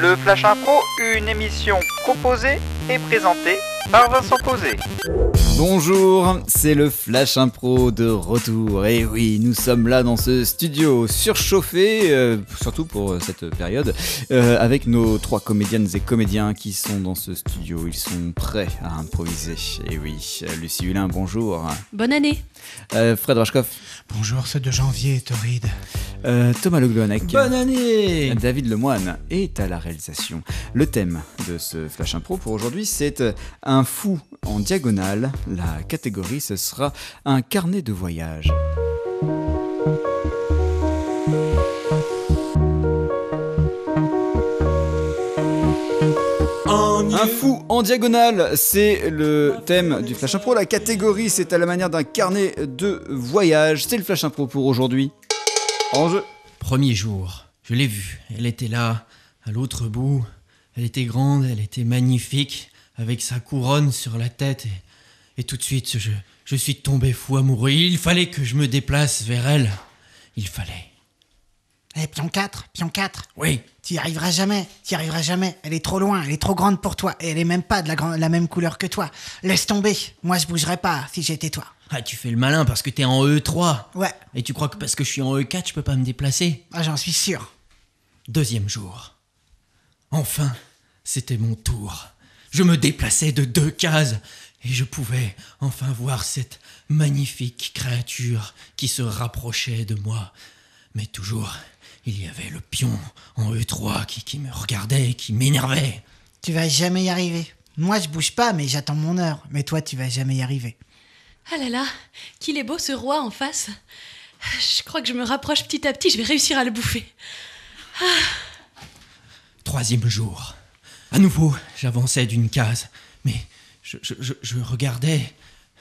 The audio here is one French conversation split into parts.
Le Flash Impro, une émission proposée et présentée par Vincent Posé. Bonjour, c'est le Flash Impro de retour. Et oui, nous sommes là dans ce studio surchauffé, surtout pour cette période, avec nos 3 comédiennes et comédiens qui sont dans ce studio. Ils sont prêts à improviser. Et oui, Lucie Hulin, bonjour. Bonne année. Fred Rachkoff. Bonjour, c'est de janvier, Torride. Thomas Le Gloanec. Bonne année. David Lemoine est à la réalisation. Le thème de ce Flash Impro pour aujourd'hui, c'est un fou en diagonale. La catégorie, ce sera un carnet de voyage. Un fou en diagonale, c'est le thème du Flash Impro. La catégorie, c'est à la manière d'un carnet de voyage. C'est le Flash Impro pour aujourd'hui. En jeu. Premier jour, je l'ai vue. Elle était là, à l'autre bout. Elle était grande, elle était magnifique, avec sa couronne sur la tête. Et tout de suite, je suis tombé fou amoureux. Il fallait que je me déplace vers elle. Il fallait. Pion 4. Oui. T'y arriveras jamais. Elle est trop loin, elle est trop grande pour toi. Et elle est même pas de la même couleur que toi. Laisse tomber. Moi, je bougerais pas si j'étais toi. Ah, tu fais le malin parce que t'es en E3. Ouais. Et tu crois que parce que je suis en E4, je peux pas me déplacer? Ah, j'en suis sûr. Deuxième jour. Enfin, c'était mon tour. Je me déplaçais de 2 cases et je pouvais enfin voir cette magnifique créature qui se rapprochait de moi. Mais toujours, il y avait le pion en E3 qui me regardait et qui m'énervait. Tu vas jamais y arriver. Moi, je bouge pas, mais j'attends mon heure. Mais toi, tu vas jamais y arriver. Ah là là, qu'il est beau ce roi en face. Je crois que je me rapproche petit à petit, je vais réussir à le bouffer. Troisième jour. À nouveau, j'avançais d'une case, mais je regardais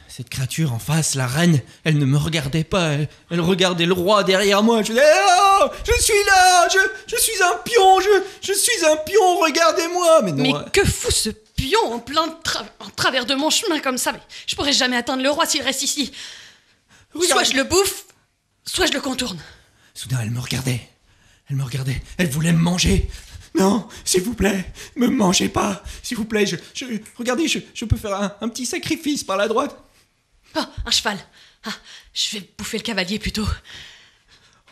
cette créature en face, la reine. Elle ne me regardait pas, elle regardait le roi derrière moi. Je disais, oh, je suis là, je suis un pion, je suis un pion, regardez-moi. Mais non. Mais que fout ce pion en en travers de mon chemin comme ça? Mais je pourrais jamais atteindre le roi s'il reste ici. Regarde. Soit je le bouffe, soit je le contourne. Soudain, elle me regardait, elle voulait me manger. Non, s'il vous plaît, me mangez pas. S'il vous plaît, regardez, je peux faire un petit sacrifice par la droite. Oh, un cheval. Ah, je vais bouffer le cavalier plutôt.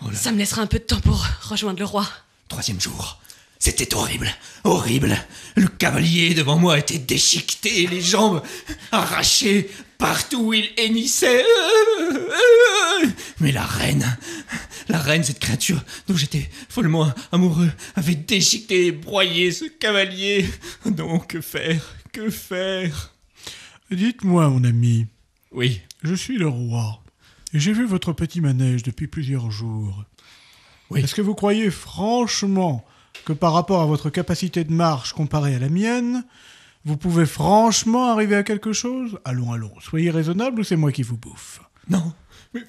Oh là. Ça me laissera un peu de temps pour rejoindre le roi. Troisième jour. C'était horrible, horrible. Le cavalier devant moi était déchiqueté, les jambes arrachées. Partout, il hennissait. Mais la reine, cette créature dont j'étais follement amoureux, avait déchiqueté et broyé ce cavalier. Donc, que faire? Dites-moi, mon ami. Oui. Je suis le roi. Et j'ai vu votre petit manège depuis plusieurs jours. Oui. Est-ce que vous croyez franchement que par rapport à votre capacité de marche comparée à la mienne, vous pouvez franchement arriver à quelque chose? Allons, soyez raisonnable ou c'est moi qui vous bouffe? Non, mais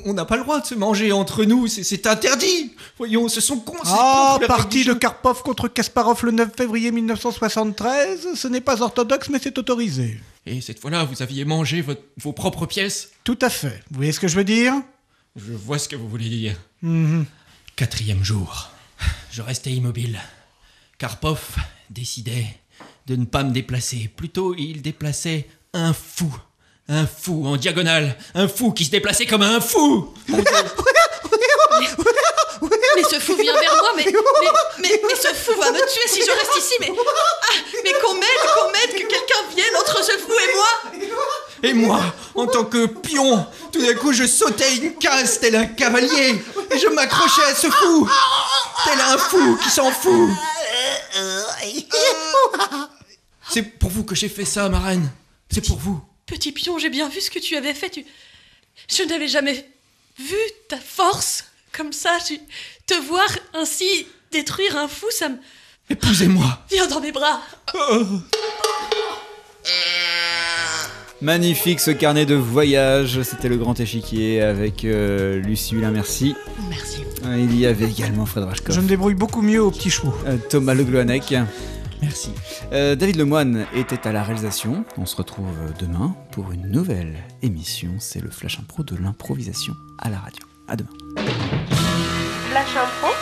on n'a pas le droit de se manger entre nous, c'est interdit. Voyons, ce sont cons. Partie de Karpov contre Kasparov le 9 février 1973, ce n'est pas orthodoxe mais c'est autorisé. Et cette fois-là, vous aviez mangé vos propres pièces? Tout à fait. Vous voyez ce que je veux dire? Je vois ce que vous voulez dire. Quatrième jour. Je restais immobile. Karpov décidait de ne pas me déplacer. Plutôt, il déplaçait un fou. Un fou en diagonale. Un fou qui se déplaçait comme un fou. Mais ce fou vient vers moi, mais ce fou va me tuer si je reste ici, mais qu'on m'aide, que quelqu'un vienne entre ce fou et moi. Et moi, en tant que pion, tout d'un coup je sautais une case tel un cavalier et je m'accrochais à ce fou, tel un fou qui s'en fout. C'est pour vous que j'ai fait ça, ma reine. C'est pour vous. Petit pion, j'ai bien vu ce que tu avais fait. Je n'avais jamais vu ta force comme ça. Te voir ainsi détruire un fou, ça me... Épousez-moi. Viens dans mes bras. Magnifique ce carnet de voyage, c'était le grand échiquier avec Lucie Hulin, merci. Merci. Il y avait également Fred Rachkoff. Je me débrouille beaucoup mieux aux petits chevaux. Thomas Le Gloanec. Merci. David Lemoine était à la réalisation. On se retrouve demain pour une nouvelle émission. C'est le Flash Impro de l'improvisation à la radio. À demain. Flash Impro